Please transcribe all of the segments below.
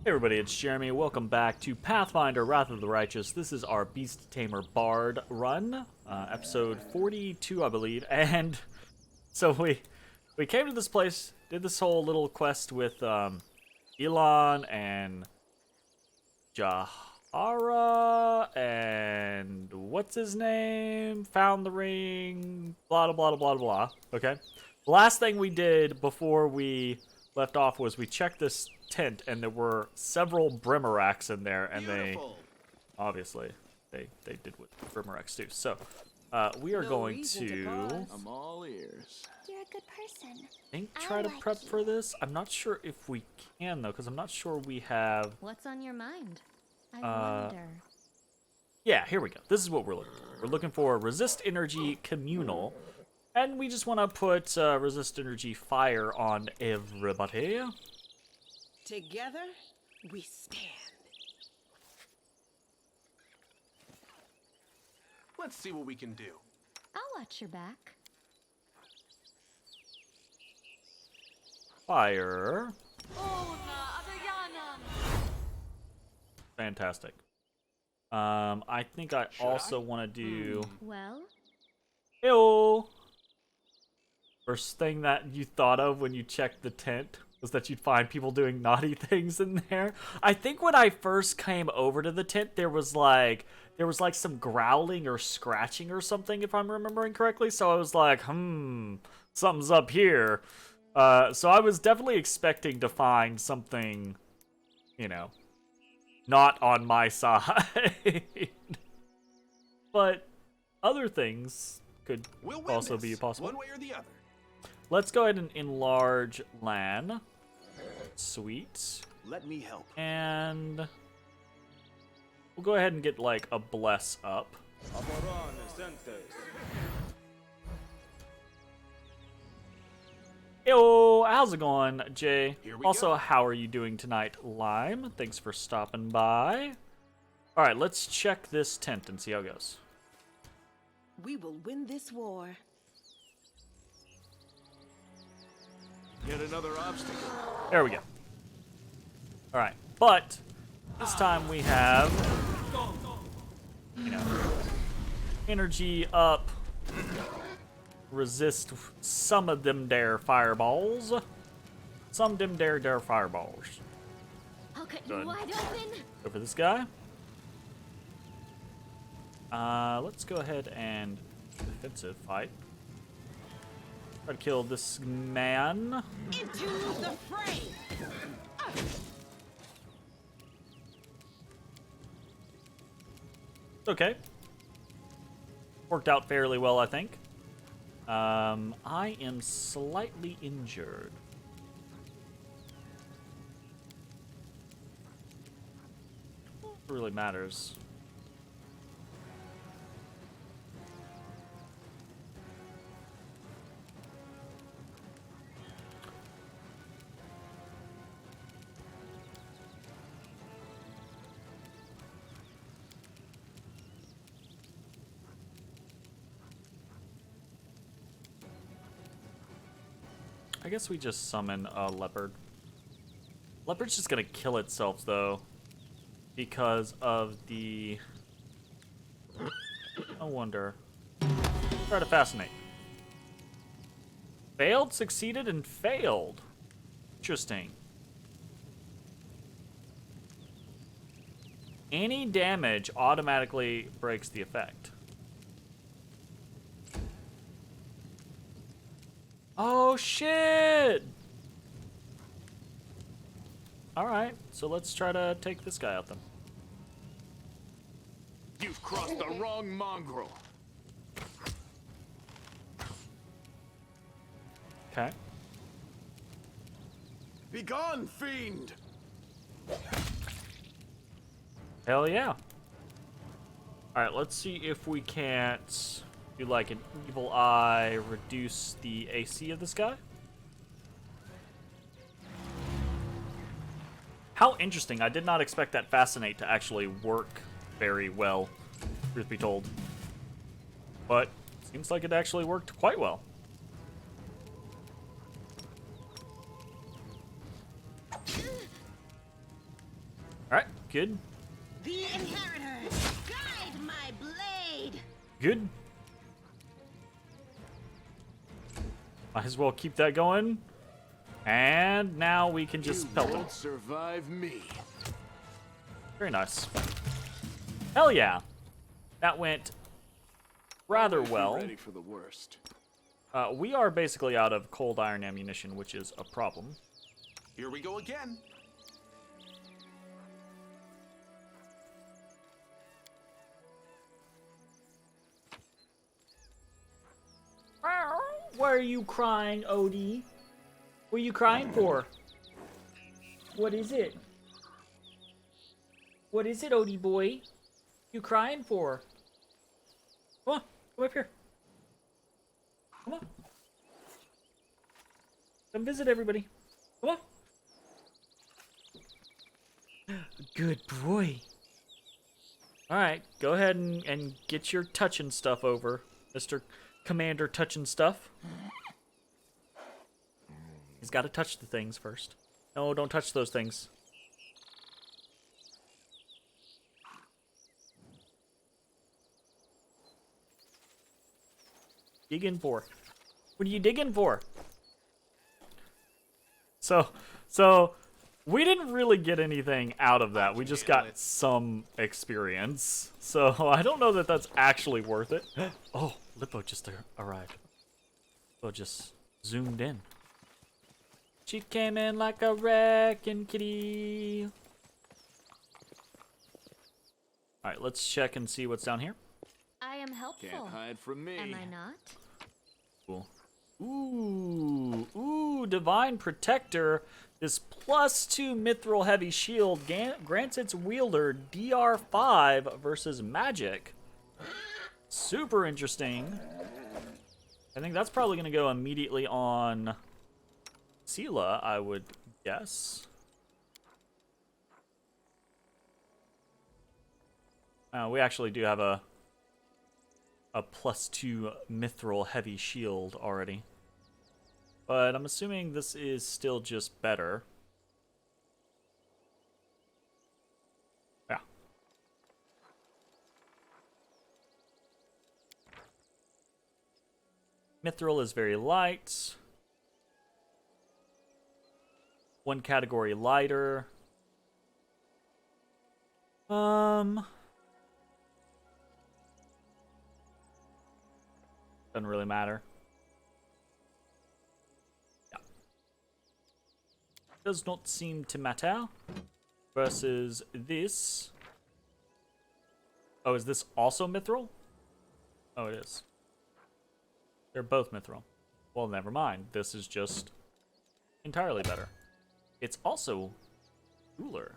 Hey everybody, it's Jeremy. Welcome back to Pathfinder, Wrath of the Righteous. This is our Beast Tamer Bard run, episode 42, I believe. And so we came to this place, did this whole little quest with Elon and Jahara and what's his name? Found the ring, blah, blah, blah, blah, blah. Okay. The last thing we did before we left off was we checked this tent and there were several Brimaracks in there, and Beautiful. obviously they did what Brimaracks do. So we are going to I'm all ears. You're a good person. try to like prep you. for this. I'm not sure if we can though, because I'm not sure we have. What's on your mind? I wonder. Yeah, here we go. This is what we're looking for. We're looking for resist energy communal, and we just want to put resist energy fire on everybody. Together, we stand. Let's see what we can do. I'll watch your back. Fire. Fantastic. I think I also want to do. Well, Ew. First thing that you thought of when you checked the tent was that you'd find people doing naughty things in there. I think when I first came over to the tent, there was like some growling or scratching or something, if I'm remembering correctly. So I was like, something's up here. So I was definitely expecting to find something, you know, not on my side. But other things could We'll win also this, be possible. one way or the other. Let's go ahead and enlarge LAN. Sweet. Let me help. And we'll go ahead and get like a bless up. Yo, how's it going, Jay? Here we Also, go. how are you doing tonight, Lime? Thanks for stopping by. All right, let's check this tent and see how it goes. We will win this war. Yet another obstacle. There we go. All right, but this time we have, you know, energy up, resist some of them dare fireballs, some them dare fireballs. I'll cut Good. you wide open. Go for this guy. Let's go ahead and defensive fight. Try to kill this man. Into the fray! Okay. Worked out fairly well, I think. I am slightly injured. It really matters. I guess we just summon a leopard. Leopard's just gonna kill itself though, because of the. No wonder. Try to fascinate. Failed, succeeded, and failed. Interesting. Any damage automatically breaks the effect. Oh shit! Alright, so let's try to take this guy out then. You've crossed the wrong mongrel. Okay. Begone, fiend! Hell yeah. Alright, let's see if we can't do like an evil eye, reduce the AC of this guy. How interesting. I did not expect that Fascinate to actually work very well, truth be told. But seems like it actually worked quite well. good. The inheritor, guide my blade. Good. Might as well keep that going. And now we can just pelt him. Won't survive me. Very nice. Hell yeah. That went rather Always be well. Ready for the worst. We are basically out of cold iron ammunition, which is a problem. Here we go again. Why are you crying, Odie? What are you crying for? What is it? What is it, Odie boy? You crying for? Come on, come up here. Come on. Come visit everybody. Come on. Good boy. Alright, go ahead and get your touching stuff over, Mr. Commander touching stuff. He's got to touch the things first. No, don't touch those things. Digging for? What are you digging for? So we didn't really get anything out of that. We just got some experience. So I don't know that that's actually worth it. Oh, Lippo just arrived. Lippo just zoomed in. She came in like a wrecking kitty. Alright, let's check and see what's down here. I am helpful. Can't hide from me. Am I not? Cool. Ooh, Divine Protector. This +2 Mithril Heavy Shield grants its wielder DR5 versus magic. Super interesting. I think that's probably going to go immediately on Sela, I would guess. We actually do have a +2 Mithril Heavy Shield already. But I'm assuming this is still just better. Yeah. Mithril is very light. One category lighter. Doesn't really matter. Yeah. Does not seem to matter. Versus this. Oh, is this also Mithril? Oh, it is. They're both Mithril. Well, never mind. This is just entirely better. It's also cooler.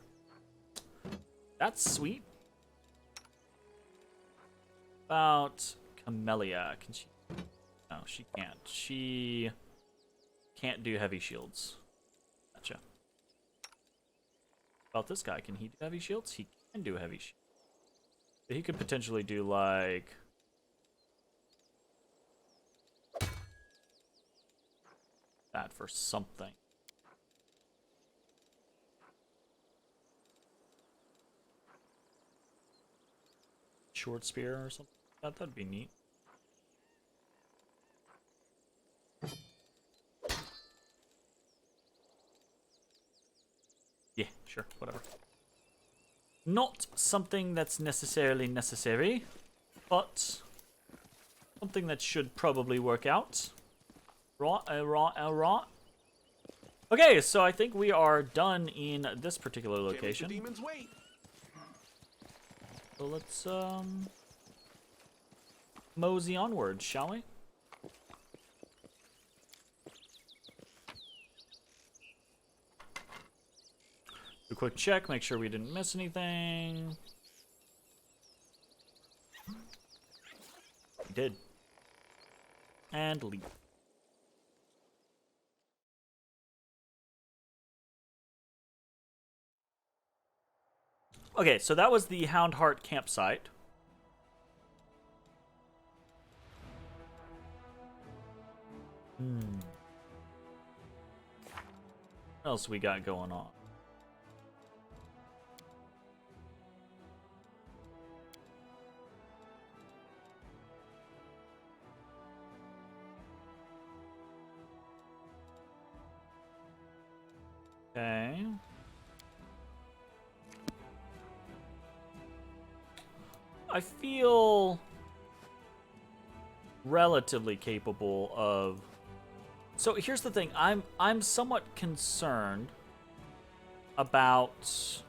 That's sweet. About Camellia. Can she? No, she can't. She can't do heavy shields. Gotcha. About this guy, can he do heavy shields? He can do heavy shields. But he could potentially do like that for something. Short spear or something. That'd be neat. Yeah, sure, whatever. Not something that's necessarily necessary, but something that should probably work out. Right. Okay, so I think we are done in this particular location. Can't make the demons wait. So let's mosey onwards, shall we? Do a quick check, make sure we didn't miss anything. We did. And leave. Okay, so that was the Houndheart campsite. What else we got going on? Okay. I feel relatively capable of. So here's the thing. I'm somewhat concerned about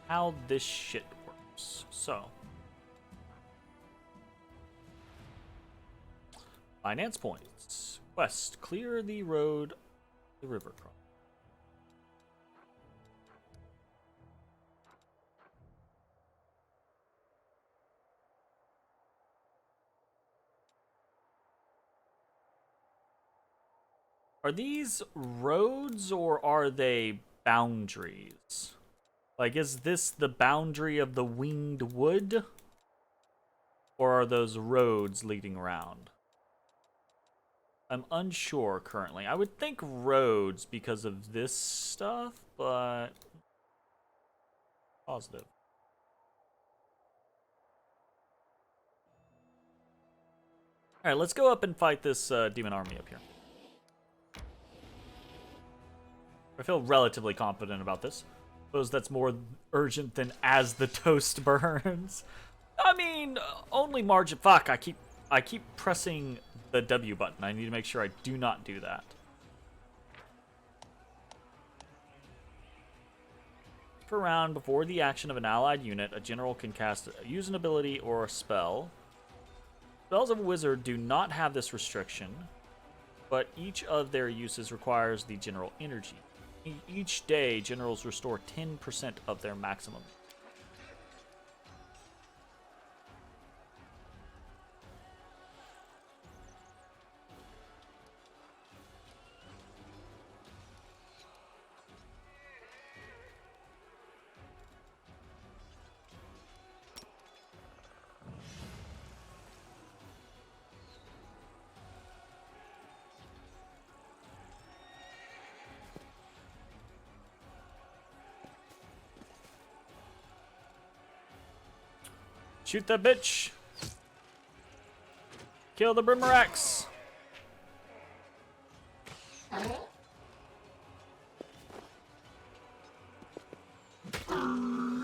how this shit works. So, finance points. Quest: clear the road, the river cross. Are these roads or are they boundaries? Like, is this the boundary of the winged wood? Or are those roads leading around? I'm unsure currently. I would think roads because of this stuff, but positive. Alright, let's go up and fight this demon army up here. I feel relatively confident about this. Suppose that's more urgent than as the toast burns. I mean, only margin. Fuck, I keep pressing the W button. I need to make sure I do not do that. Per round, before the action of an allied unit, a general can use an ability or a spell. Spells of a wizard do not have this restriction, but each of their uses requires the general energy. Each day, generals restore 10% of their maximum. Shoot that bitch! Kill the Brimarax!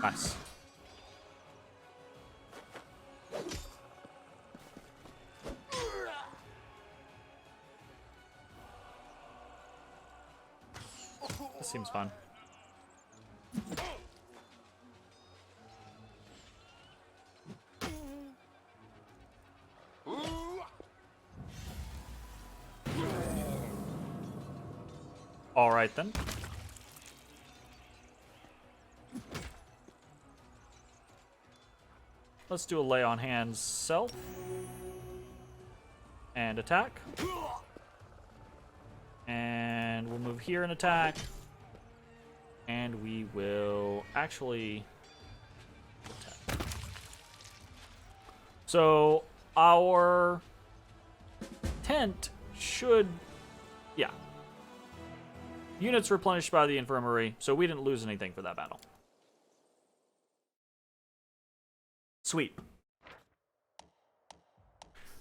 Nice. This seems fun. All right then. Let's do a lay on hands self and attack. And we'll move here and attack. And we will actually attack. So our tent should, yeah. Units replenished by the infirmary, so we didn't lose anything for that battle. Sweet.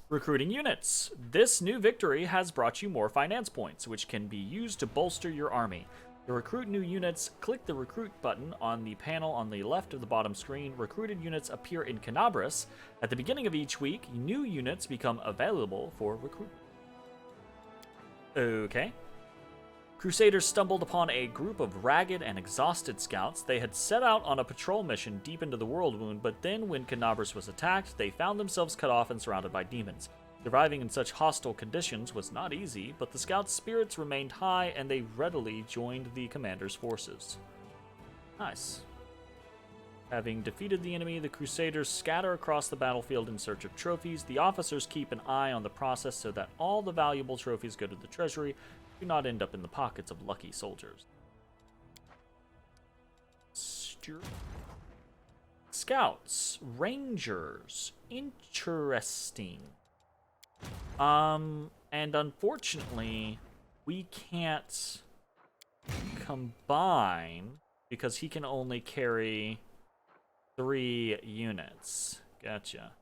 Recruiting units. This new victory has brought you more finance points, which can be used to bolster your army. To recruit new units, click the recruit button on the panel on the left of the bottom screen. Recruited units appear in Canabras. At the beginning of each week, new units become available for recruitment. Okay. Crusaders stumbled upon a group of ragged and exhausted scouts. They had set out on a patrol mission deep into the World Wound, but then when Canabras was attacked, they found themselves cut off and surrounded by demons. Surviving in such hostile conditions was not easy, but the scouts' spirits remained high and they readily joined the commander's forces. Nice. Having defeated the enemy, the Crusaders scatter across the battlefield in search of trophies. The officers keep an eye on the process so that all the valuable trophies go to the treasury, do not end up in the pockets of lucky soldiers. Scouts, Rangers, interesting. And unfortunately, we can't combine because he can only carry 3 units. Gotcha.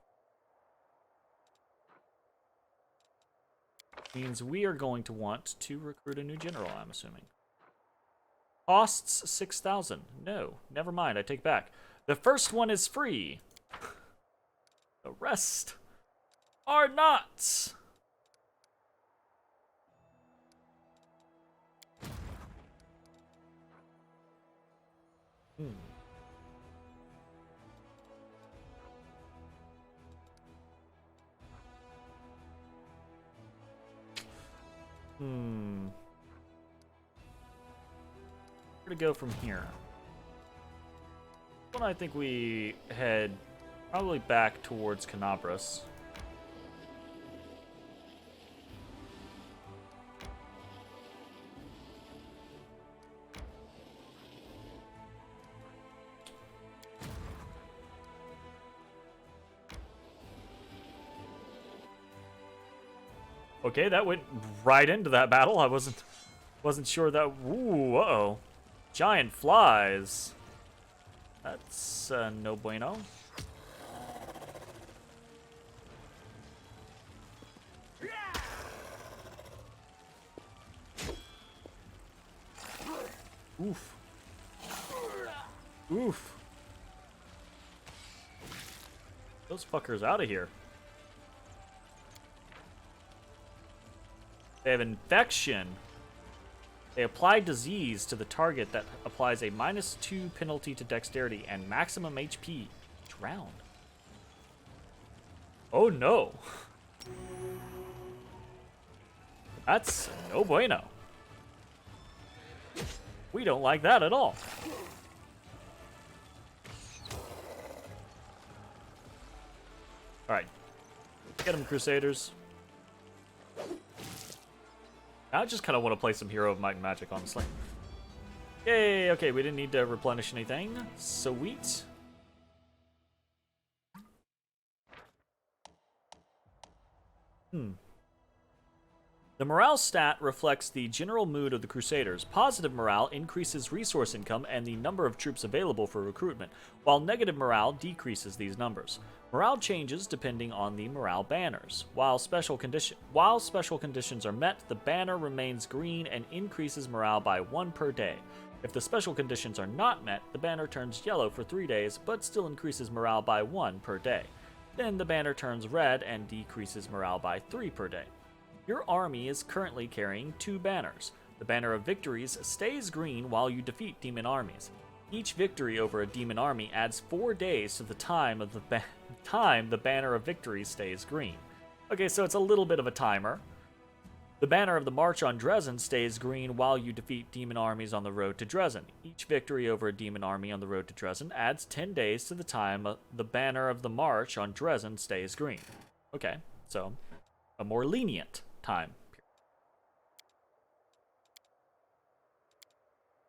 Means we are going to want to recruit a new general, I'm assuming. Costs 6,000. No, never mind. I take back. The first one is free. The rest are not. Hmm. Hmm. Where to go from here? Well, I think we head probably back towards Canabras. Okay, that went right into that battle. I wasn't sure that. Ooh, uh-oh. Giant flies. That's no bueno. Oof. Oof. Those fuckers out of here. They have infection. They apply disease to the target that applies a -2 penalty to dexterity and maximum HP each round. Oh no. That's no bueno. We don't like that at all. Alright. Get them, Crusaders. I just kind of want to play some Hero of Might and Magic, honestly. Yay! Okay, we didn't need to replenish anything. Sweet. The morale stat reflects the general mood of the Crusaders. Positive morale increases resource income and the number of troops available for recruitment, while negative morale decreases these numbers. Morale changes depending on the morale banners. While special conditions are met, the banner remains green and increases morale by 1 per day. If the special conditions are not met, the banner turns yellow for 3 days, but still increases morale by 1 per day. Then the banner turns red and decreases morale by 3 per day. Your army is currently carrying 2 banners. The Banner of Victories stays green while you defeat demon armies. Each victory over a demon army adds 4 days to the time of the time the Banner of Victories stays green. Okay, so it's a little bit of a timer. The Banner of the March on Dresden stays green while you defeat demon armies on the road to Dresden. Each victory over a demon army on the road to Dresden adds 10 days to the time the Banner of the March on Dresden stays green. Okay, so a more lenient time.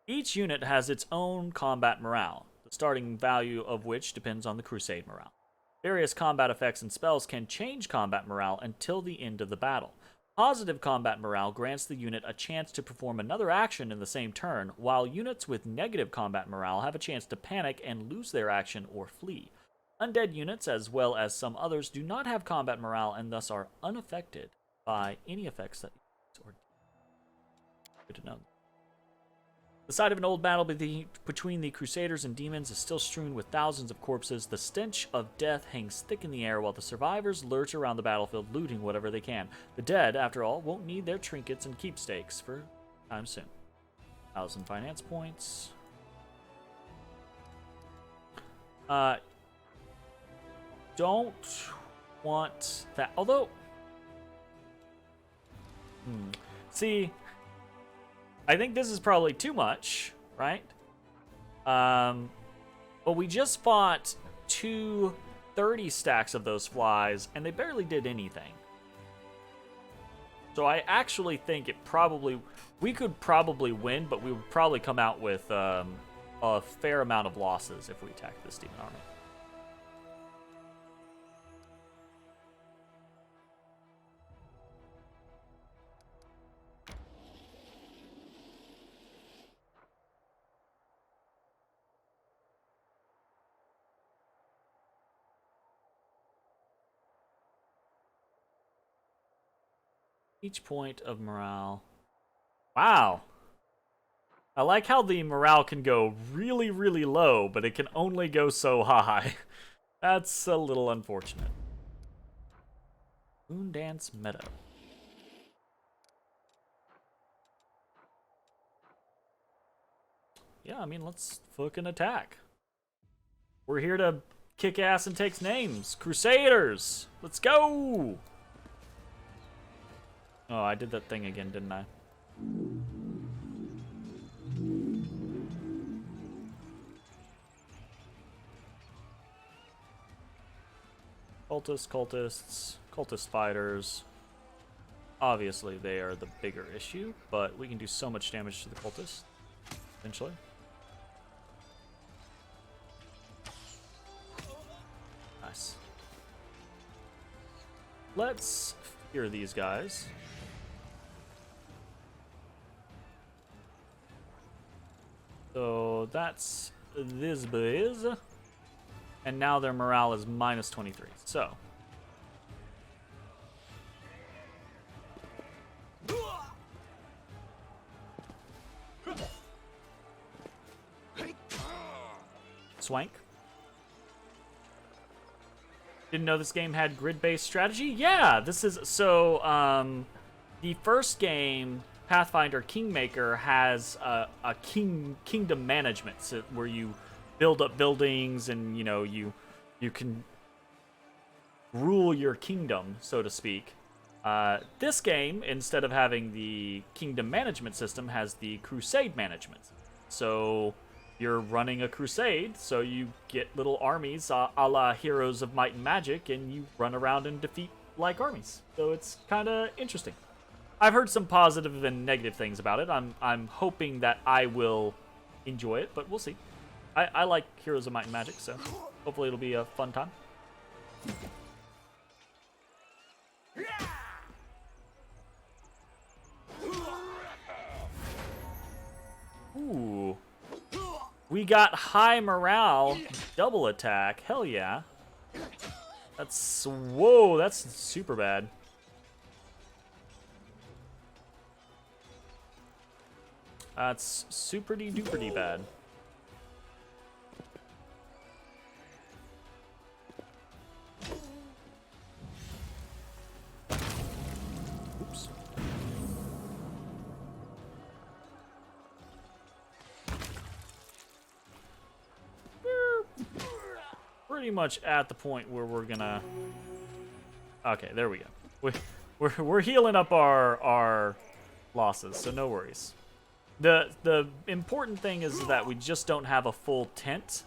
Each unit has its own combat morale, the starting value of which depends on the crusade morale. Various combat effects and spells can change combat morale until the end of the battle. Positive combat morale grants the unit a chance to perform another action in the same turn, while units with negative combat morale have a chance to panic and lose their action or flee. Undead units, as well as some others, do not have combat morale and thus are unaffected by any effects that or good to know. The site of an old battle between the Crusaders and demons is still strewn with thousands of corpses. The stench of death hangs thick in the air while the survivors lurch around the battlefield, looting whatever they can. The dead, after all, won't need their trinkets and keepsakes for time soon. 1,000 finance points. Don't want that. Although, see, I think this is probably too much, right? But we just fought 230 stacks of those flies, and they barely did anything. So I actually think we could probably win, but we would probably come out with a fair amount of losses if we attack this demon army. Each point of morale. Wow. I like how the morale can go really, really low, but it can only go so high. That's a little unfortunate. Moondance Meadow. Yeah, I mean, let's fucking attack. We're here to kick ass and take names. Crusaders! Let's go! Oh, I did that thing again, didn't I? Cultist fighters. Obviously, they are the bigger issue, but we can do so much damage to the cultists, eventually. Nice. Let's fear these guys. So that's this biz. And now their morale is minus 23. So. Swank. Didn't know this game had grid-based strategy? Yeah, this is so the first game, Pathfinder Kingmaker, has a kingdom management, so where you build up buildings and you can rule your kingdom, so to speak. This game, instead of having the kingdom management system, has the crusade management. So you're running a crusade, so you get little armies a la Heroes of Might and Magic, and you run around and defeat like armies. So it's kind of interesting. I've heard some positive and negative things about it. I'm hoping that I will enjoy it, but we'll see. I like Heroes of Might and Magic, so hopefully it'll be a fun time. Ooh. We got high morale, double attack. Hell yeah. Whoa, that's super bad. That's super-duper bad. Oops. Pretty much at the point where we're gonna. Okay, there we go. We're healing up our losses, so no worries. The important thing is that we just don't have a full tent,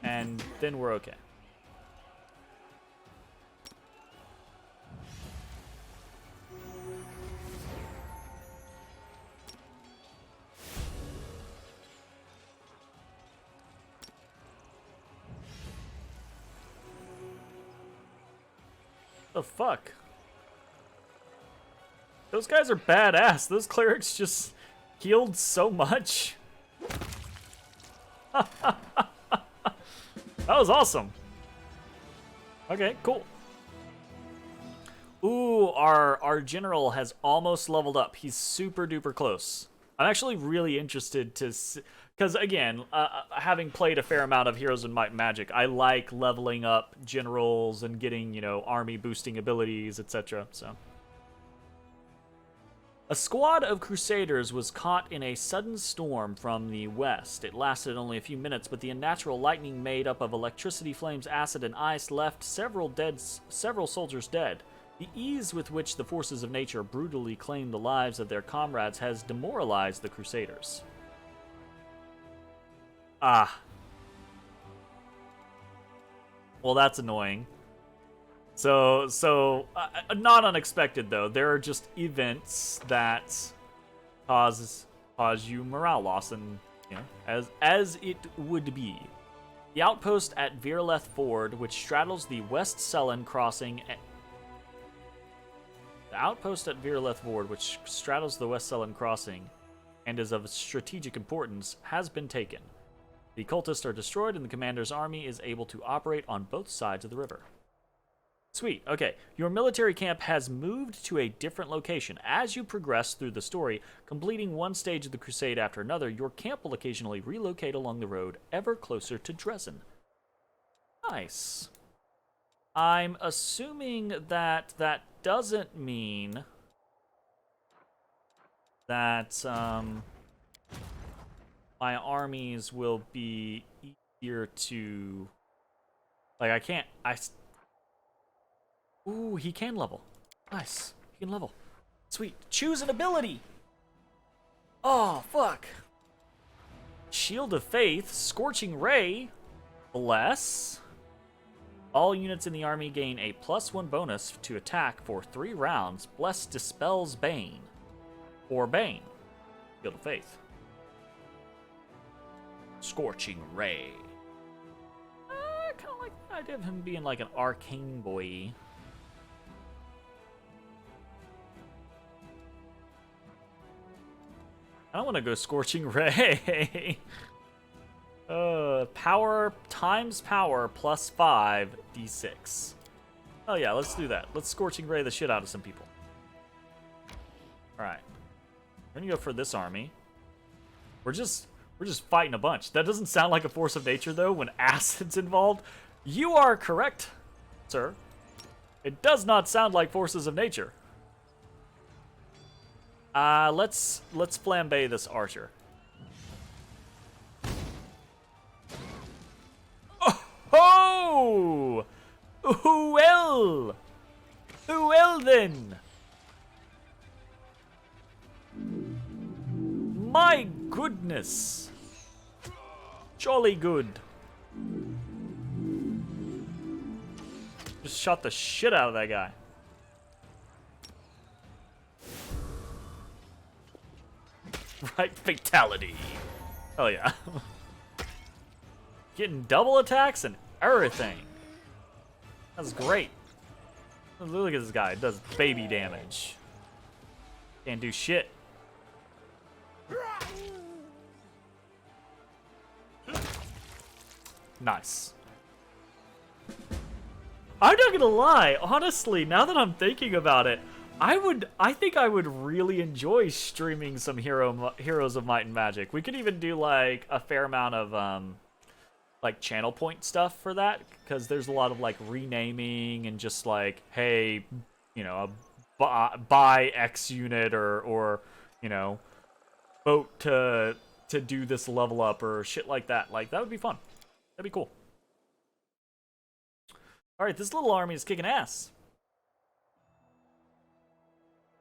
and then we're okay. The fuck? Those guys are badass. Those clerics just healed so much. That was awesome. Okay, cool. Ooh, our general has almost leveled up. He's super duper close. I'm actually really interested to see, because again, having played a fair amount of Heroes of Might and Magic, I like leveling up generals and getting, army boosting abilities, etc. So, a squad of crusaders was caught in a sudden storm from the west. It lasted only a few minutes, but the unnatural lightning made up of electricity, flames, acid, and ice left several soldiers dead. The ease with which the forces of nature brutally claimed the lives of their comrades has demoralized the crusaders. Ah. Well, that's annoying. So not unexpected though. There are just events that cause you morale loss, and as it would be. The outpost at Virleth Ford, which straddles the West Sellen crossing. The outpost at Virleth Ford, which straddles the West Sellen crossing, and is of strategic importance, has been taken. The cultists are destroyed, and the commander's army is able to operate on both sides of the river. Sweet. Okay. Your military camp has moved to a different location. As you progress through the story, completing one stage of the crusade after another, your camp will occasionally relocate along the road ever closer to Dresden. Nice. I'm assuming that that doesn't mean that my armies will be easier to... Like, I can't... Ooh, he can level. Nice. He can level. Sweet. Choose an ability! Oh, fuck. Shield of Faith, Scorching Ray, Bless. All units in the army gain a +1 bonus to attack for 3 rounds. Bless dispels Bane. Or Bane. Shield of Faith. Scorching Ray. I kind of like the idea of him being like an arcane boy. I don't want to go Scorching Ray. Power times power +5 d6. Oh yeah, let's do that. Let's Scorching Ray the shit out of some people. All right, we're gonna go for this army. We're just fighting a bunch. That doesn't sound like a force of nature though when acid's involved. You are correct, sir. It does not sound like forces of nature. Let's flambe this archer. Oh! Well! Well then! My goodness! Jolly good. Just shot the shit out of that guy. Right, fatality. Oh yeah. Getting double attacks and everything. That's great. Look at this guy. It does baby damage. Can't do shit. Nice. I'm not gonna lie. Honestly, now that I'm thinking about it, I think I would really enjoy streaming some Heroes of Might and Magic. We could even do like a fair amount of like channel point stuff for that, because there's a lot of like renaming and just like, hey, you know, buy X unit or you know, vote to do this level up or shit like that. Like that would be fun. That'd be cool. All right, this little army is kicking ass.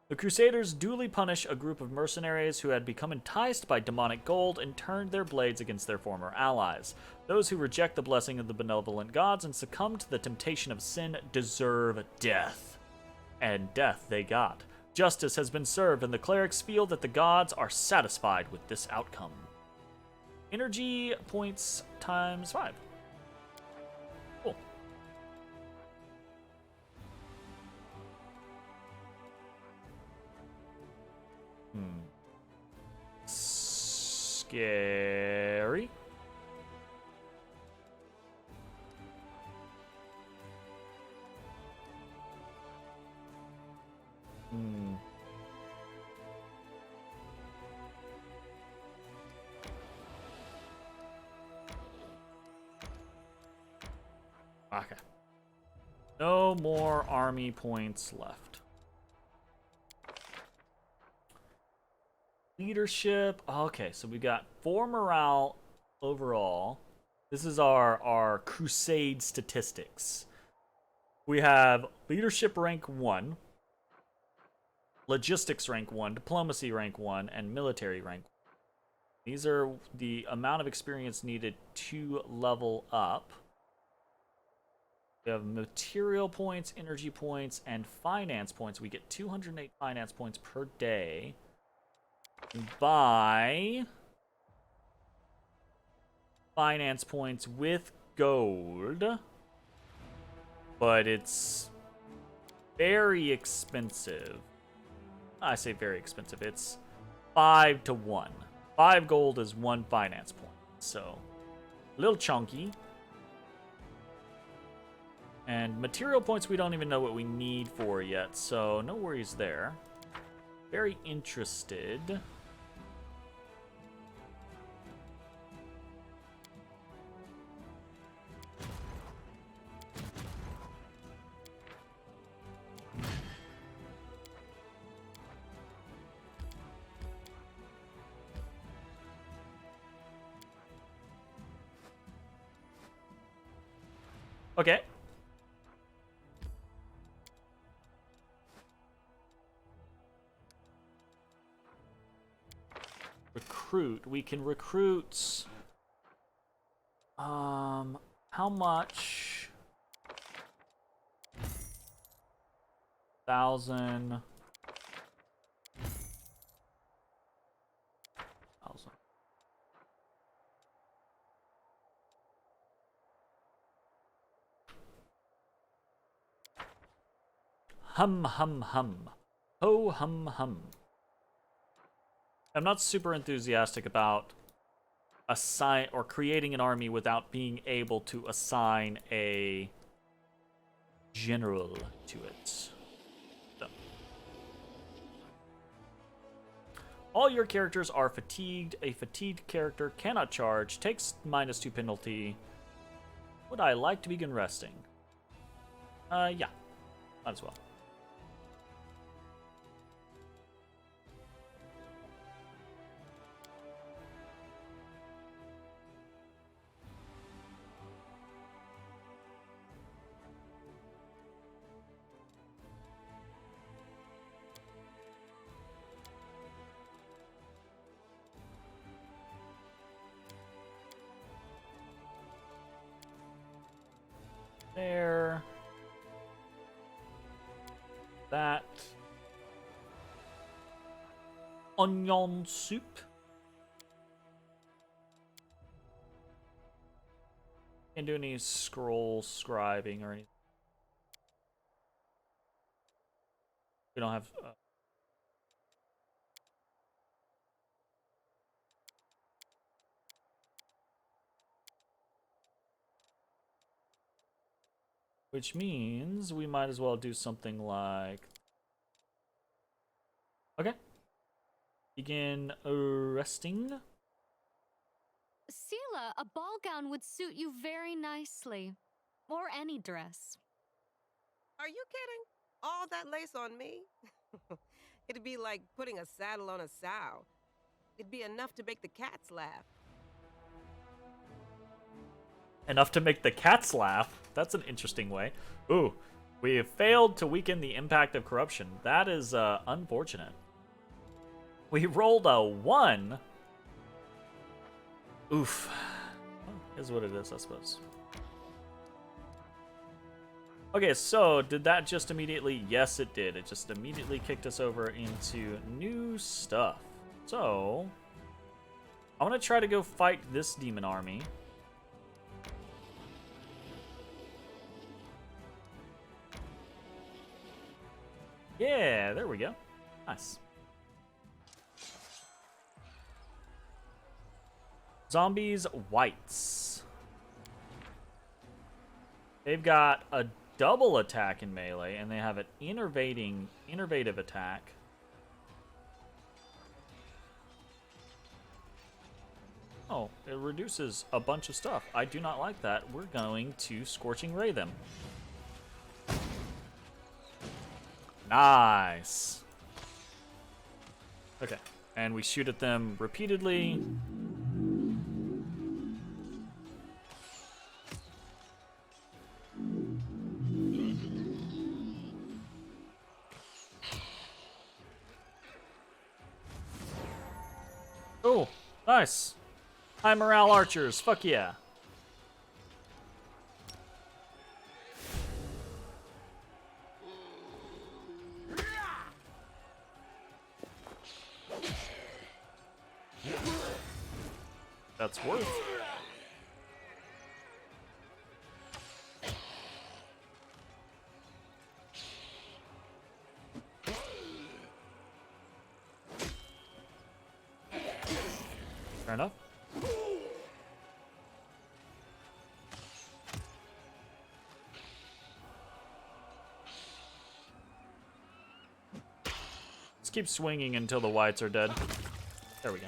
The Crusaders duly punish a group of mercenaries who had become enticed by demonic gold and turned their blades against their former allies. Those who reject the blessing of the benevolent gods and succumb to the temptation of sin deserve death. And death they got. Justice has been served, and the clerics feel that the gods are satisfied with this outcome. Energy points times 5. Cool. Scary. Okay. No more army points left. Leadership. Okay, so we got 4 morale overall. This is our crusade statistics. We have leadership rank 1, logistics rank 1, diplomacy rank 1, and military rank 1. These are the amount of experience needed to level up. We have material points, energy points, and finance points. We get 208 finance points per day. Buy finance points with gold, but it's very expensive. I say very expensive. It's 5 to 1. 5 gold is 1 finance point, so a little chunky. And material points we don't even know what we need for yet, so no worries there. Very interested. Okay. Recruit. We can recruit. How much? 1,000. 1,000. Hum, hum, hum. Ho, hum, hum. I'm not super enthusiastic about assign or creating an army without being able to assign a general to it. So. All your characters are fatigued. A fatigued character cannot charge, takes -2 penalty. Would I like to begin resting? Yeah. Might as well. There. That. Onion soup. Can't do any scroll scribing or anything. We don't have. Which means we might as well do something like. Okay. Begin resting. Sela, a ball gown would suit you very nicely. Or any dress. Are you kidding? All that lace on me? It'd be like putting a saddle on a sow. It'd be enough to make the cats laugh. Enough to make the cats laugh. That's an interesting way. Ooh, we have failed to weaken the impact of corruption. That is unfortunate. We rolled a 1. Oof. Well, is what it is, I suppose. Okay, so did that just immediately? Yes, it did. It just immediately kicked us over into new stuff. So, I want to try to go fight this demon army. Yeah, there we go. Nice. Zombies whites. They've got a double attack in melee, and they have an innovative attack. Oh, it reduces a bunch of stuff. I do not like that. We're going to Scorching Ray them. Nice. Okay, and we shoot at them repeatedly. Oh, nice. High morale archers. Fuck yeah. That's worth. Fair enough. Just keep swinging until the whites are dead. There we go.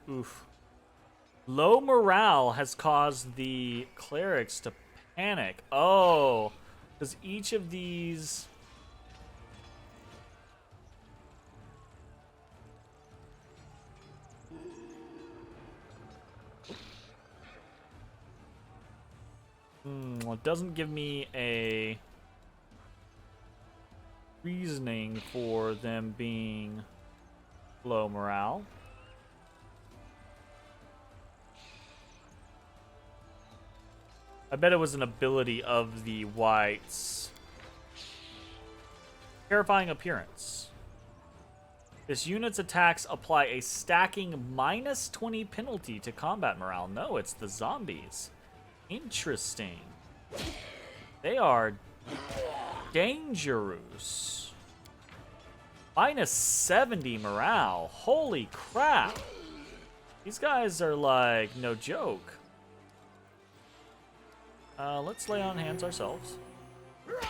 Oof. Low morale has caused the clerics to panic. Oh, because each of these... well, it doesn't give me a reasoning for them being low morale. I bet it was an ability of the whites. Terrifying appearance. This unit's attacks apply a stacking -20 penalty to combat morale. No, it's the zombies. Interesting. They are dangerous. -70 morale. Holy crap. These guys are like no joke. Let's lay on hands ourselves. I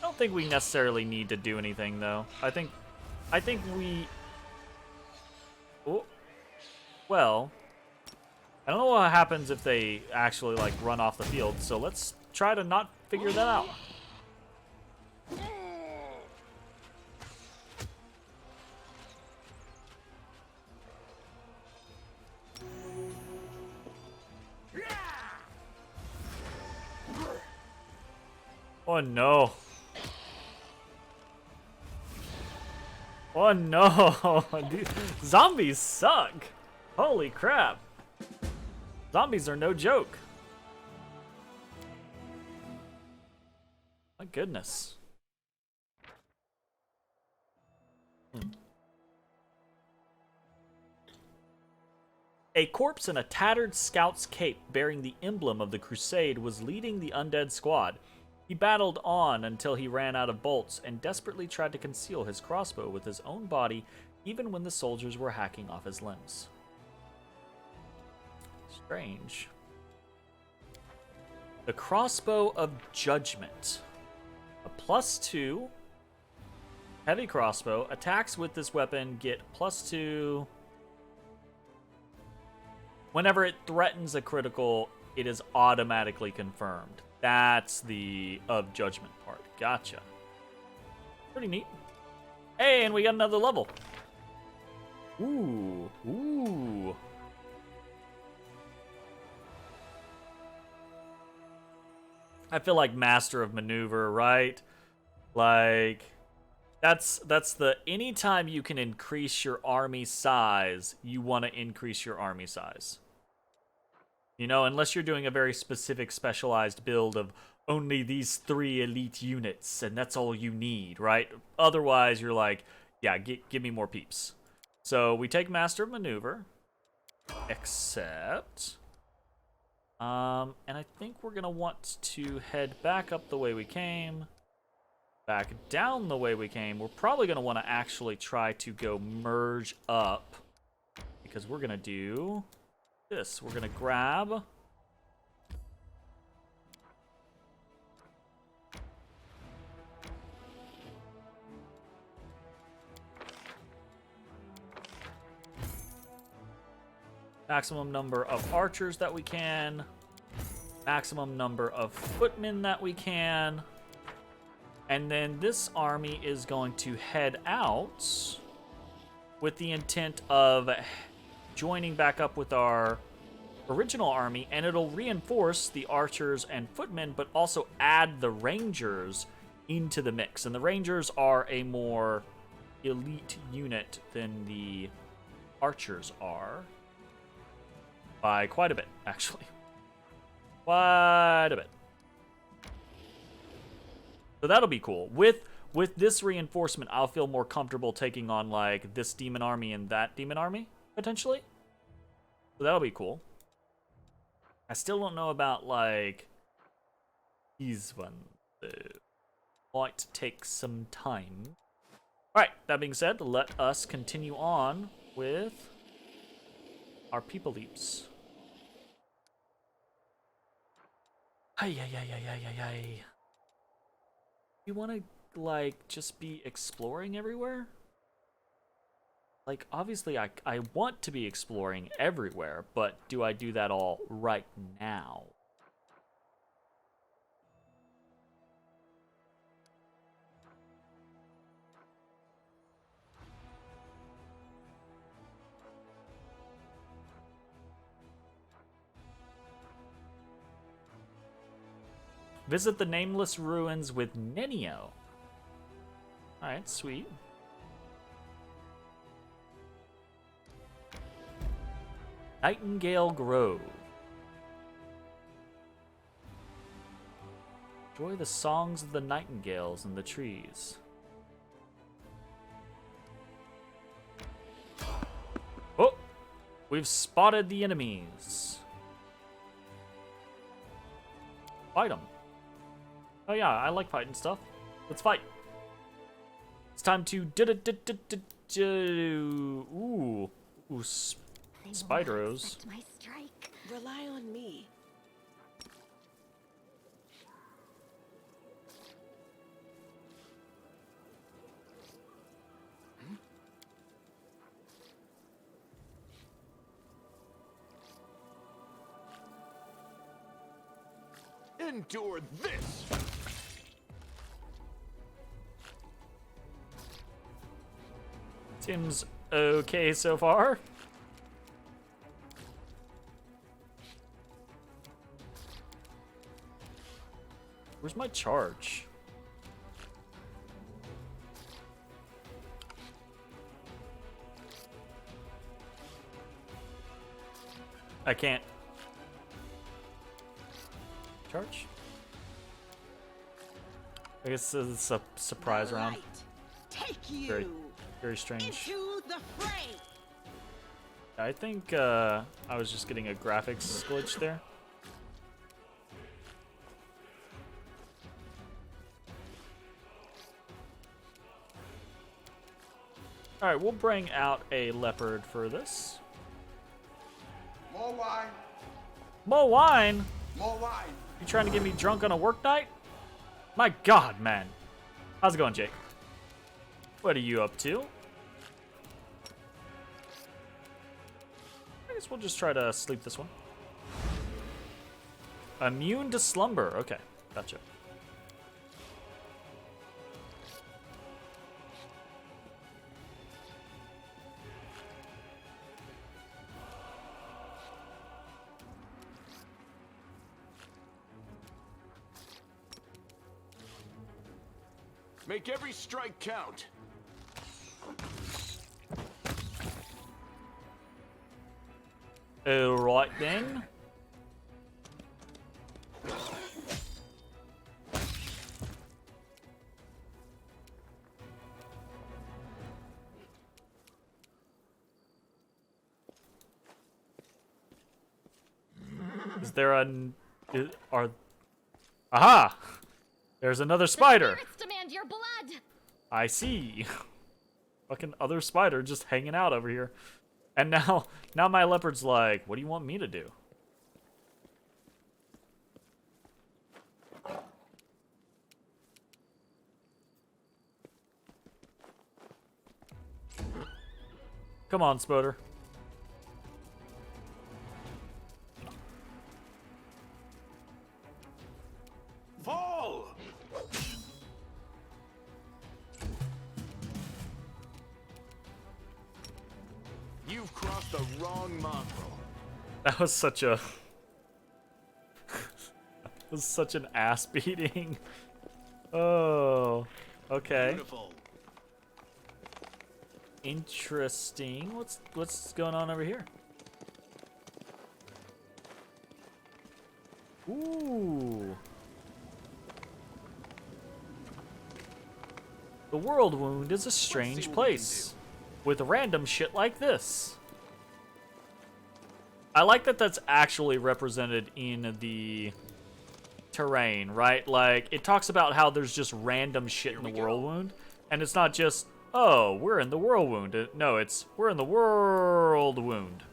don't think we necessarily need to do anything though. I think we... Oh. Well, I don't know what happens if they actually like run off the field, so let's try to not figure that out. Oh no. Oh no. These zombies suck. Holy crap. Zombies are no joke. My goodness. A corpse in a tattered scout's cape bearing the emblem of the crusade was leading the undead squad. He battled on until he ran out of bolts and desperately tried to conceal his crossbow with his own body even when the soldiers were hacking off his limbs. Strange. The Crossbow of Judgment. A +2 heavy crossbow. Attacks with this weapon get +2. Whenever it threatens a critical, it is automatically confirmed. That's the of judgment part. Gotcha. Pretty neat. Hey, and we got another level. Ooh. Ooh. I feel like Master of Maneuver, right? Like, that's the anytime you can increase your army size, you want to increase your army size. You know, unless you're doing a very specific specialized build of only these 3 elite units, and that's all you need, right? Otherwise, you're like, yeah, give me more peeps. So we take Master of Maneuver, except, and I think we're gonna want to head back up the way we came, back down the way we came. We're probably gonna want to actually try to go merge up, because we're gonna do this. We're gonna grab maximum number of archers that we can, maximum number of footmen that we can, and then this army is going to head out with the intent of joining back up with our original army, and it'll reinforce the archers and footmen, but also add the rangers into the mix. And the rangers are a more elite unit than the archers are. By quite a bit, actually. Quite a bit. So that'll be cool. With this reinforcement, I'll feel more comfortable taking on, like, this demon army and that demon army, potentially. So that'll be cool. I still don't know about, like, these ones. Might take some time. Alright, that being said, let us continue on with our people leaps. Ay. You want to, like, just be exploring everywhere? Like, obviously, I want to be exploring everywhere, but do I do that all right now? Visit the Nameless Ruins with Nenio. Alright, sweet. Nightingale Grove. Enjoy the songs of the nightingales in the trees. Oh! We've spotted the enemies. Fight them. Oh yeah, I like fighting stuff. Let's fight. It's time to ooh, Spideros. My strike. Rely on me. Endure this! Seems okay so far. Where's my charge? I can't. Charge? I guess it's a surprise The round. light. Take you Very strange. into the fray. I think I was just getting a graphics glitch there. Alright, we'll bring out a leopard for this. More wine! More wine? More wine! You trying to get me drunk on a work night? My god, man. How's it going, Jake? What are you up to? I guess we'll just try to sleep this one. Immune to slumber. Okay, gotcha. Make every strike count. Alright then. Is there aha! There's another spider. Spirits demand your blood. I see. Fucking other spider just hanging out over here. And now my leopard's like, what do you want me to do? Come on, Spoder. Fall! You've crossed the wrong mongrel. That was such a... that was such an ass beating. Oh, okay. Beautiful. Interesting. What's going on over here? Ooh. The world wound is a strange place with random shit like this. I like that that's actually represented in the terrain, right? Like, it talks about how there's just random shit in the world wound, and it's not just Oh, we're in the whirlwind. No, we're in the world wound,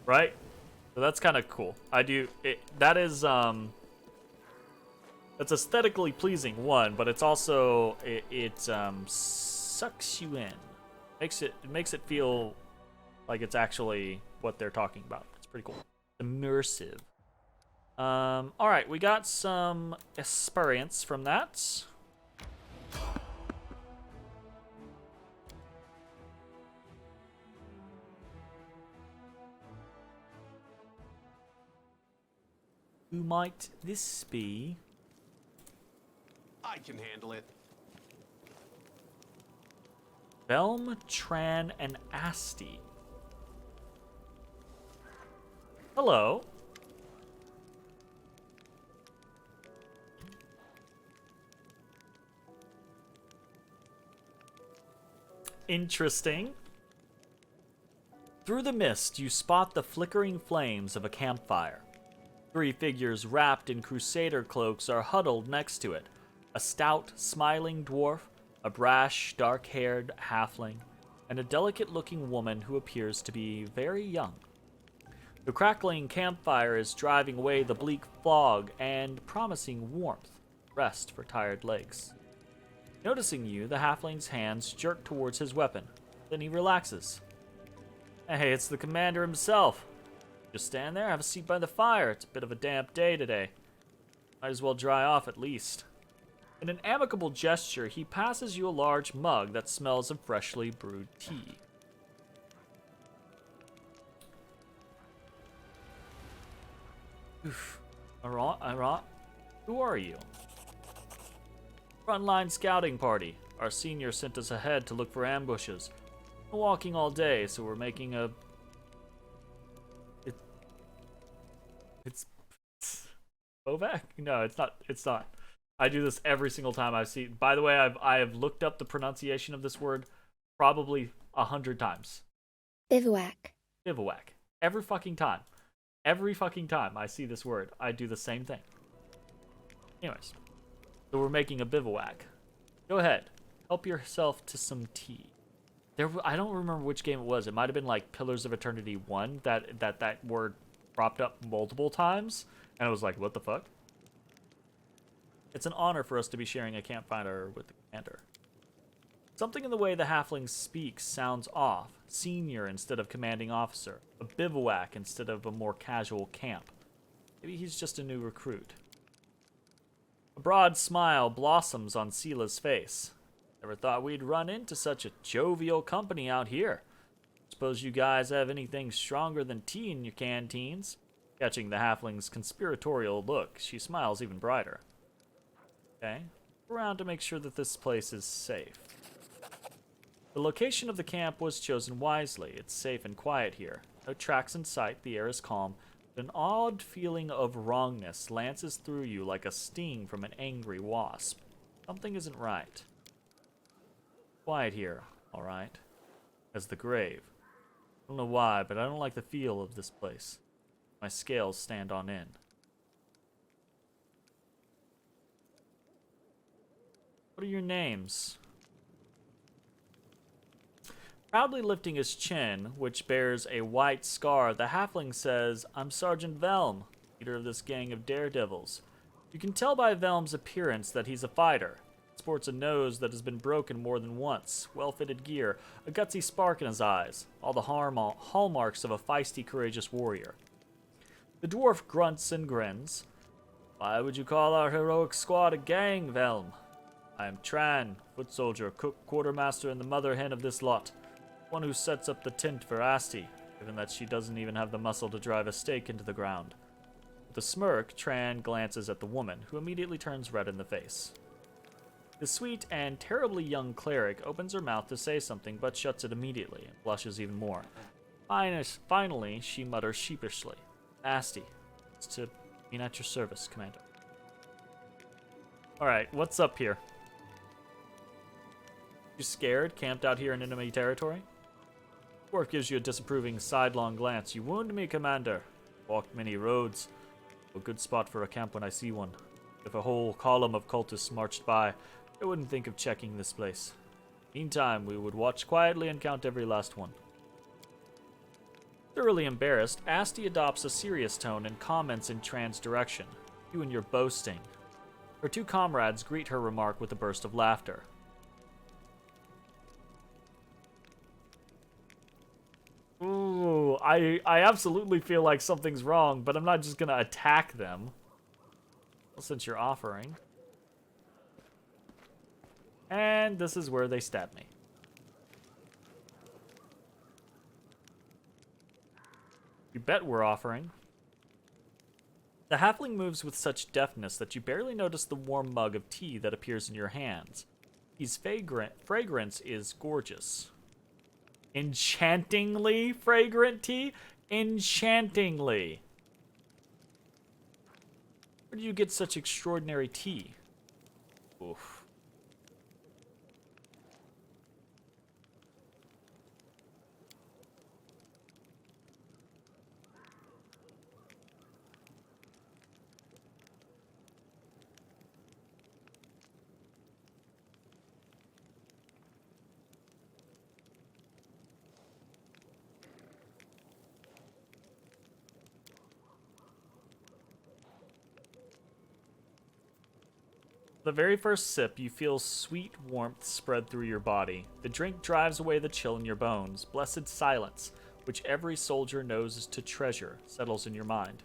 right? So that's kind of cool. That's aesthetically pleasing, one, but it's also it sucks you in. It makes it feel like it's actually what they're talking about. It's pretty cool. Immersive. All right, we got some experience from that. Who might this be? I can handle it. Velm, Tran, and Asti. Hello. Interesting. Through the mist, you spot the flickering flames of a campfire. 3 figures wrapped in crusader cloaks are huddled next to it. A stout, smiling dwarf, a brash, dark-haired halfling, and a delicate-looking woman who appears to be very young. The crackling campfire is driving away the bleak fog and promising warmth, rest for tired legs. Noticing you, the halfling's hands jerk towards his weapon. Then he relaxes. Hey, it's the commander himself. Just stand there, have a seat by the fire. It's a bit of a damp day today. Might as well dry off at least. In an amicable gesture, he passes you a large mug that smells of freshly brewed tea. Oof. Arat? Who are you? Frontline scouting party. Our senior sent us ahead to look for ambushes. We're walking all day, so we're making a... It's... Bovak? No, it's not. It's not. I do this every single time I see... By the way, I have looked up the pronunciation of this word probably 100 times. Bivouac. Bivouac. Every fucking time. Every fucking time I see this word, I do the same thing. Anyways. So we're making a bivouac. Go ahead. Help yourself to some tea. I don't remember which game it was. It might have been like Pillars of Eternity 1 that word propped up multiple times. And I was like, what the fuck? It's an honor for us to be sharing a campfire with the commander. Something in the way the halfling speaks sounds off. Senior instead of commanding officer. A bivouac instead of a more casual camp. Maybe he's just a new recruit. A broad smile blossoms on Sila's face. Never thought we'd run into such a jovial company out here. Suppose you guys have anything stronger than tea in your canteens? Catching the halfling's conspiratorial look, she smiles even brighter. Okay, around to make sure that this place is safe. The location of the camp was chosen wisely. It's safe and quiet here. No tracks in sight, the air is calm. An odd feeling of wrongness lances through you like a sting from an angry wasp. Something isn't right. Quiet here, all right. As the grave. I don't know why, but I don't like the feel of this place. My scales stand on end. What are your names? Proudly lifting his chin, which bears a white scar, the halfling says, I'm Sergeant Velm, leader of this gang of daredevils. You can tell by Velm's appearance that he's a fighter. Sports a nose that has been broken more than once, well-fitted gear, a gutsy spark in his eyes, all the hallmarks of a feisty, courageous warrior. The dwarf grunts and grins. Why would you call our heroic squad a gang, Velm? I am Tran, foot soldier, cook, quartermaster, and the mother hen of this lot. One who sets up the tent for Asti, given that she doesn't even have the muscle to drive a stake into the ground. With a smirk, Tran glances at the woman, who immediately turns red in the face. The sweet and terribly young cleric opens her mouth to say something, but shuts it immediately and blushes even more. Finally, she mutters sheepishly, Asti, it's to be at your service, Commander. Alright, what's up here? You scared, camped out here in enemy territory? Dwarf gives you a disapproving sidelong glance. You wound me, Commander. Walked many roads. A good spot for a camp when I see one. If a whole column of cultists marched by, I wouldn't think of checking this place. Meantime, we would watch quietly and count every last one. Thoroughly embarrassed, Asti adopts a serious tone and comments in Tran's direction. You and your boasting. Her two comrades greet her remark with a burst of laughter. Ooh, I absolutely feel like something's wrong, but I'm not just gonna attack them. Well, since you're offering. And this is where they stab me. You bet we're offering. The halfling moves with such deftness that you barely notice the warm mug of tea that appears in your hands. His fragrance is gorgeous. Enchantingly fragrant tea? Enchantingly. Where do you get such extraordinary tea? Oof. The very first sip, you feel sweet warmth spread through your body. The drink drives away the chill in your bones. Blessed silence, which every soldier knows is to treasure, settles in your mind.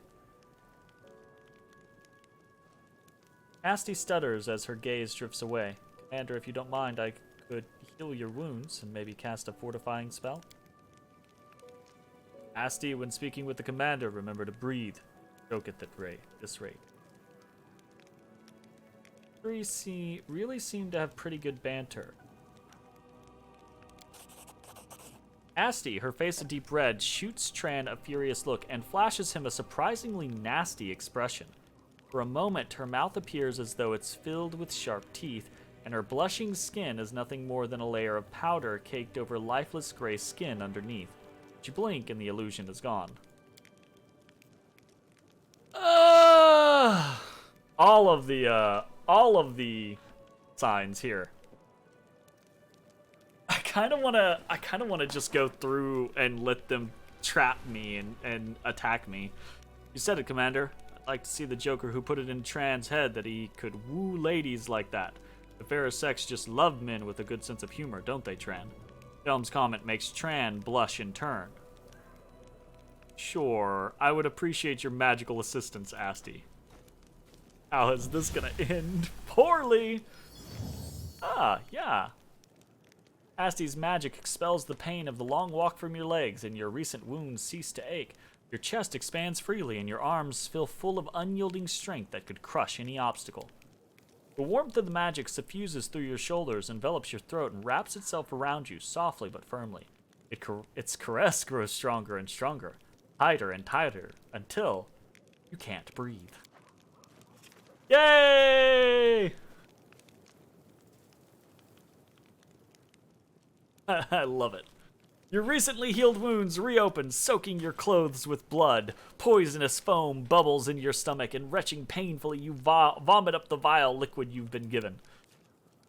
Asti stutters as her gaze drifts away. Commander, if you don't mind, I could heal your wounds and maybe cast a fortifying spell? Asti, when speaking with the commander, remember to breathe. Joke at this rate. Really seem to have pretty good banter. Asti, her face a deep red, shoots Tran a furious look and flashes him a surprisingly nasty expression. For a moment, her mouth appears as though it's filled with sharp teeth, and her blushing skin is nothing more than a layer of powder caked over lifeless gray skin underneath. But you blink and the illusion is gone. All of the signs here. I kind of want to just go through and let them trap me and attack me. You said it, Commander. I'd like to see the Joker who put it in Tran's head that he could woo ladies like that. The fairer sex just love men with a good sense of humor, don't they, Tran? Film's comment makes Tran blush in turn. Sure, I would appreciate your magical assistance, Asti. How is this gonna end? Poorly! Ah, yeah. Asti's magic expels the pain of the long walk from your legs, and your recent wounds cease to ache. Your chest expands freely, and your arms feel full of unyielding strength that could crush any obstacle. The warmth of the magic suffuses through your shoulders, envelops your throat, and wraps itself around you, softly but firmly. Its caress grows stronger and stronger, tighter and tighter, until you can't breathe. Yay! I love it. Your recently healed wounds reopen, soaking your clothes with blood. Poisonous foam bubbles in your stomach, and retching painfully, you vomit up the vile liquid you've been given.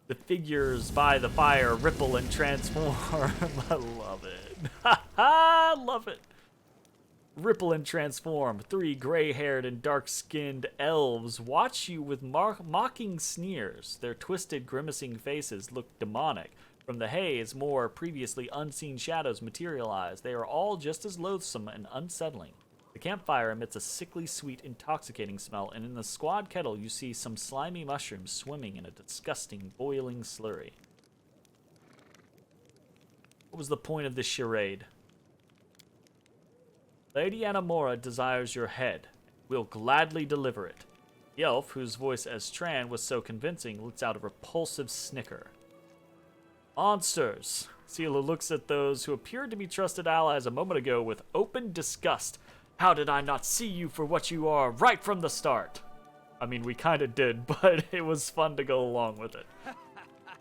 The figures by the fire ripple and transform. I love it. I love it. Ripple and transform. 3 gray-haired and dark-skinned elves watch you with mocking sneers. Their twisted, grimacing faces look demonic. From the haze, more previously unseen shadows materialize. They are all just as loathsome and unsettling. The campfire emits a sickly, sweet, intoxicating smell, and in the squad kettle you see some slimy mushrooms swimming in a disgusting, boiling slurry. What was the point of this charade? Lady Anamora desires your head. We'll gladly deliver it. The elf, whose voice as Tran was so convincing, lets out a repulsive snicker. Monsters! Sela looks at those who appeared to be trusted allies a moment ago with open disgust. How did I not see you for what you are right from the start? I mean, we kinda did, but it was fun to go along with it.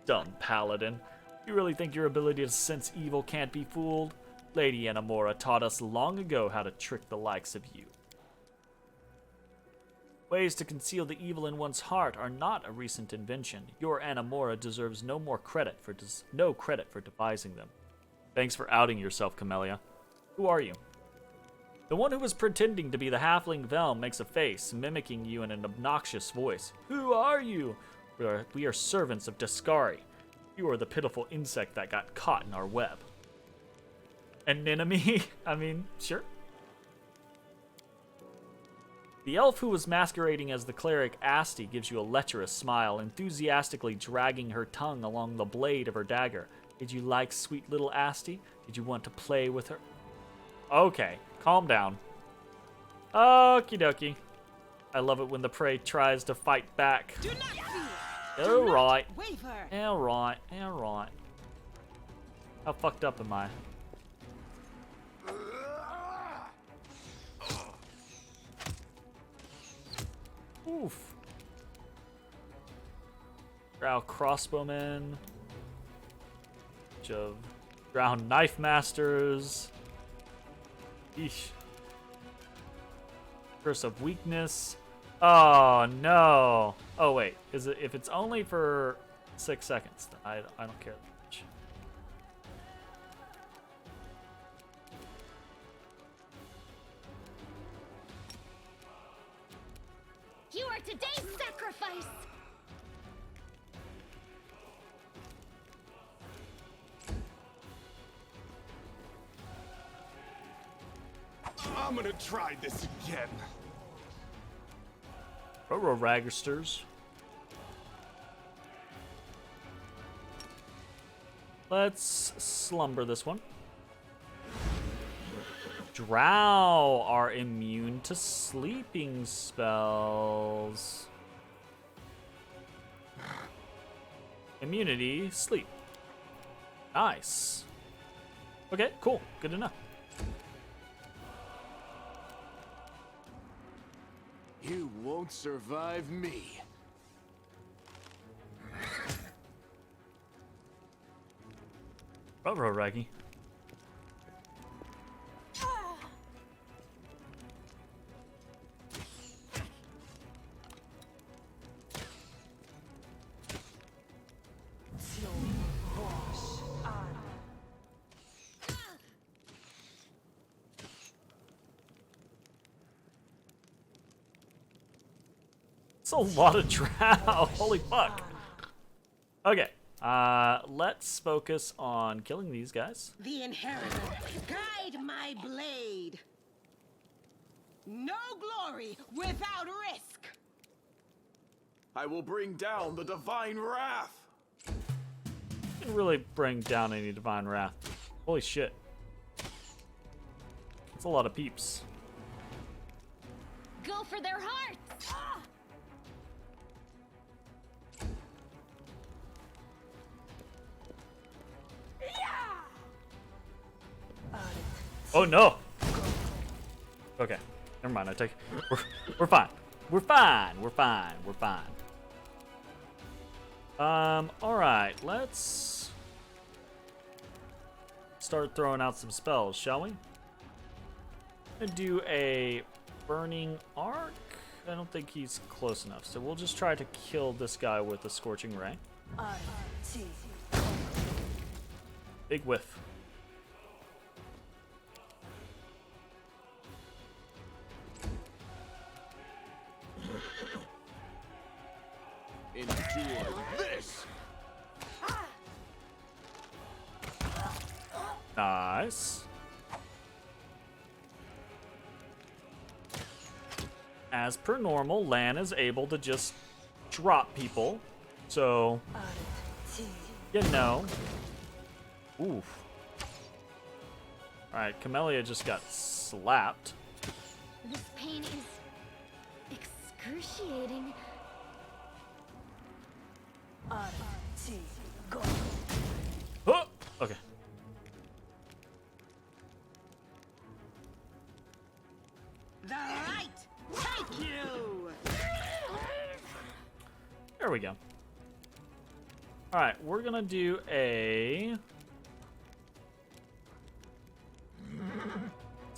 Dumb paladin. You really think your ability to sense evil can't be fooled? Lady Anamora taught us long ago how to trick the likes of you. Ways to conceal the evil in one's heart are not a recent invention. Your Anamora deserves no credit for devising them. Thanks for outing yourself, Camellia. Who are you? The one who was pretending to be the halfling Velm makes a face, mimicking you in an obnoxious voice. Who are you? We are servants of Descari. You are the pitiful insect that got caught in our web. An enemy? I mean, sure. The elf who was masquerading as the cleric Asti gives you a lecherous smile, enthusiastically dragging her tongue along the blade of her dagger. Did you like sweet little Asti? Did you want to play with her? Okay, calm down. Okie dokie. I love it when the prey tries to fight back. Do not fear. Alright. Waver. Alright. Alright. How fucked up am I? Oof. Drow crossbowmen. Bunch of drow knife masters. Eesh. Curse of weakness. Oh no. Oh wait, is it if it's only for 6 seconds? Then I don't care that much. You are today's sacrifice! I'm gonna try this again. Roro Raggersters. Let's slumber this one. Drow are immune to sleeping spells. Immunity, sleep. Nice. Okay, cool. Good to know. You won't survive me. Roro Raggy. It's a lot of drow. Holy fuck. Okay. Let's focus on killing these guys. The inheritor. Guide my blade. No glory without risk. I will bring down the divine wrath. Didn't really bring down any divine wrath. Holy shit. That's a lot of peeps. Go for their hearts! Oh no! Okay, never mind. I take. We're fine. We're fine. We're fine. We're fine. All right. Let's start throwing out some spells, shall we? I'm gonna do a burning arc. I don't think he's close enough, so we'll just try to kill this guy with a scorching ray. Big whiff. Endure this. Nice. As per normal, Lan is able to just drop people. So, you know. Oof. Alright, Camellia just got slapped. This pain is excruciating. Oh! Okay. The light take you. There we go. Alright, we're gonna do a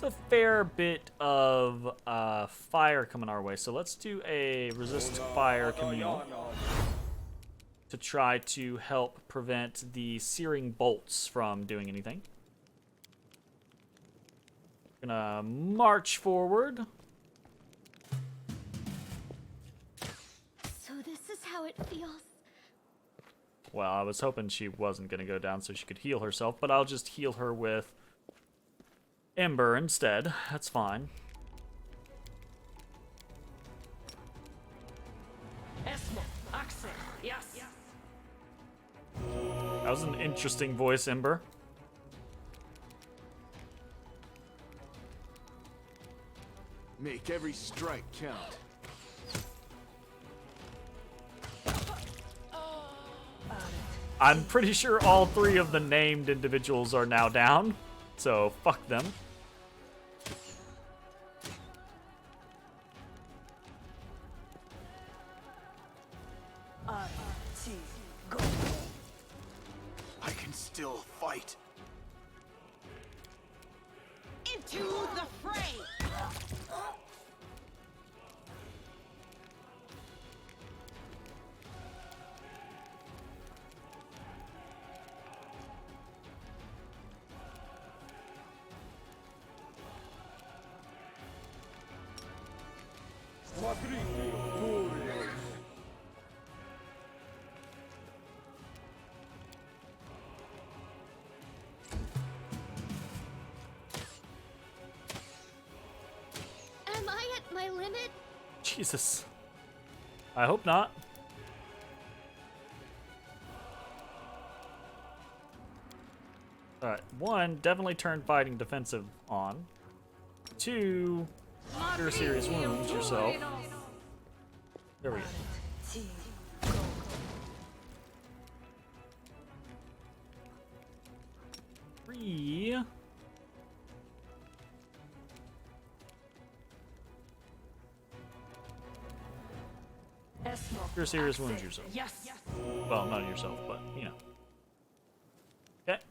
It's a fair bit of fire coming our way, so let's do a resist fire communal to try to help prevent the searing bolts from doing anything. Gonna march forward. So this is how it feels. Well, I was hoping she wasn't gonna go down so she could heal herself, but I'll just heal her with Ember instead. That's fine. That was an interesting voice, Ember. Make every strike count. I'm pretty sure all 3 of the named individuals are now down, so fuck them. I can still fight. Into the fray! Am I at my limit? Jesus. I hope not. Alright, 1, definitely turn fighting defensive on. 2, cure serious wounds yourself. There we go. 3. Cure serious wounds yourself. Yes. Well, not yourself, but, you know. Okay.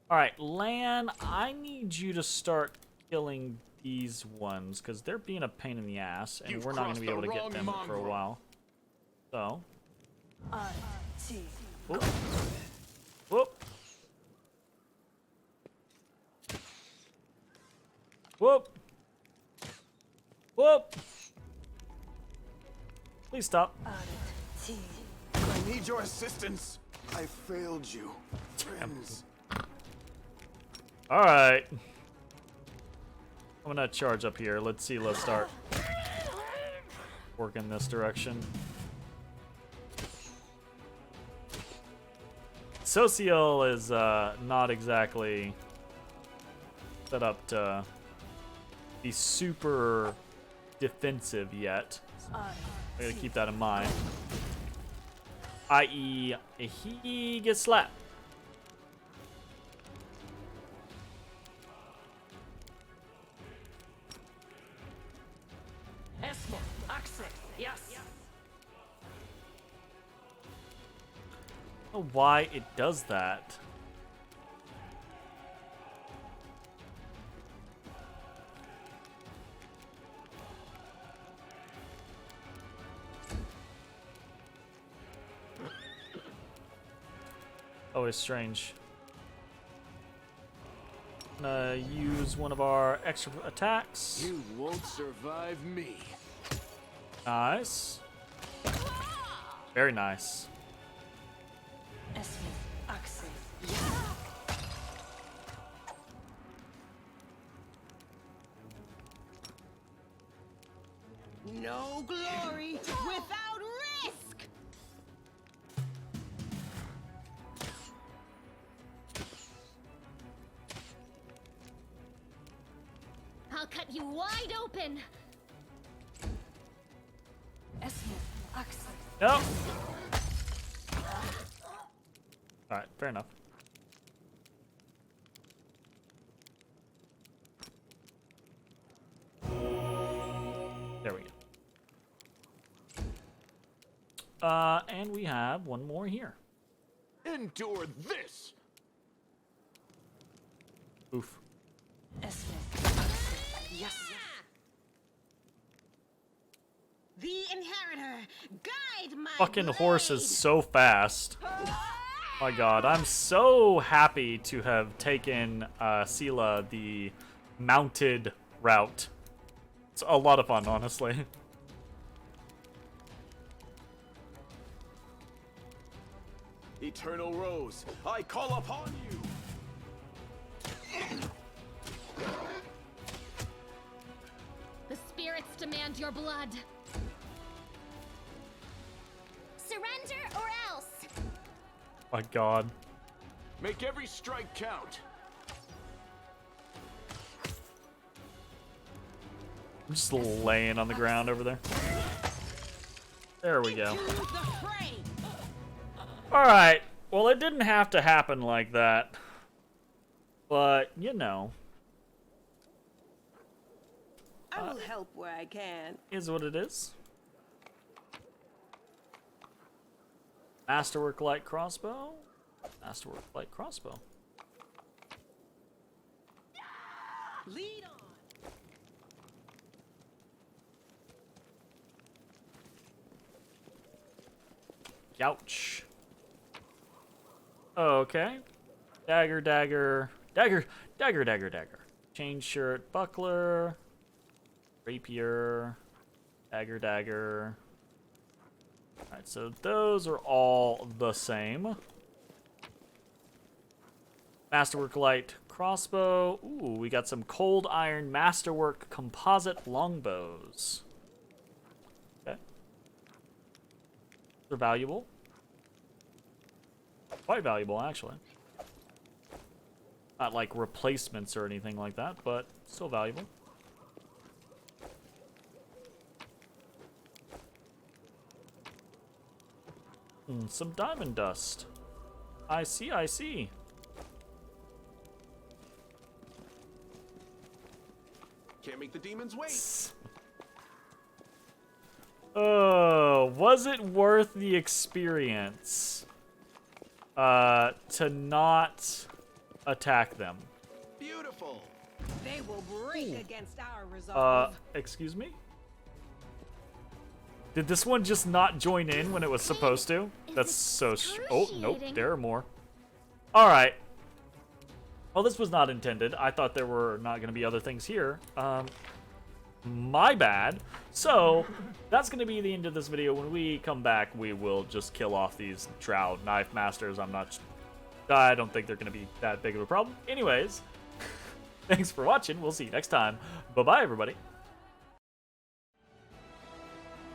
Alright, Lan, I need you to start killing these ones, because they're being a pain in the ass, and You've we're not going to be able to crossed get the them wrong for a mongrel. while. So. Whoop. Whoop. Whoop. Whoop. Please stop. I need your assistance. I failed you, friends. Alright. I'm gonna charge up here. Let's see, let's start working this direction. Social is not exactly set up to be super defensive yet. I gotta keep that in mind. I.e., he gets slapped. I don't know why it does that. Always strange. Gonna use one of our extra attacks. You won't survive me. Nice. Very nice. No glory without risk! I'll cut you wide open. Nope. Alright, fair enough. There we go. And we have one more here. Endure this. Oof. Yes. The inheritor, guide my Fucking horse is blade. so fast. My god, I'm so happy to have taken Sela the mounted route. It's a lot of fun, honestly. Eternal Rose, I call upon you. The spirits demand your blood. Surrender or else. My god. Make every strike count. I'm just laying on the ground over there. There we go. Into the fray. Alright. Well, it didn't have to happen like that. But, you know. I will help where I can. Is what it is. Masterwork light crossbow. Masterwork light crossbow. Lead on. Youch. Okay. Dagger, dagger, dagger, dagger, dagger, dagger. Chain shirt, buckler, rapier, dagger, dagger. Alright, so those are all the same. Masterwork light crossbow. Ooh, we got some cold iron masterwork composite longbows. Okay. They're valuable. Quite valuable, actually. Not like replacements or anything like that, but still valuable. Some diamond dust. I see, I see. Can't make the demons wait. Oh, was it worth the experience to not attack them? Beautiful. They will break against our resolve. Excuse me? Did this one just not join in when it was supposed to? That's so oh, nope, there are more. Alright. Well, this was not intended. I thought there were not going to be other things here. My bad. So, that's going to be the end of this video. When we come back, we will just kill off these Drow Knife Masters. I don't think they're going to be that big of a problem. Anyways, thanks for watching. We'll see you next time. Bye-bye, everybody.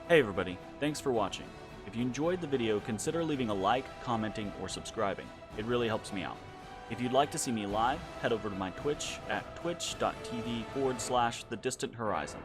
Hey everybody, thanks for watching. If you enjoyed the video, consider leaving a like, commenting, or subscribing. It really helps me out. If you'd like to see me live, head over to my Twitch at twitch.tv/thedistanthorizon.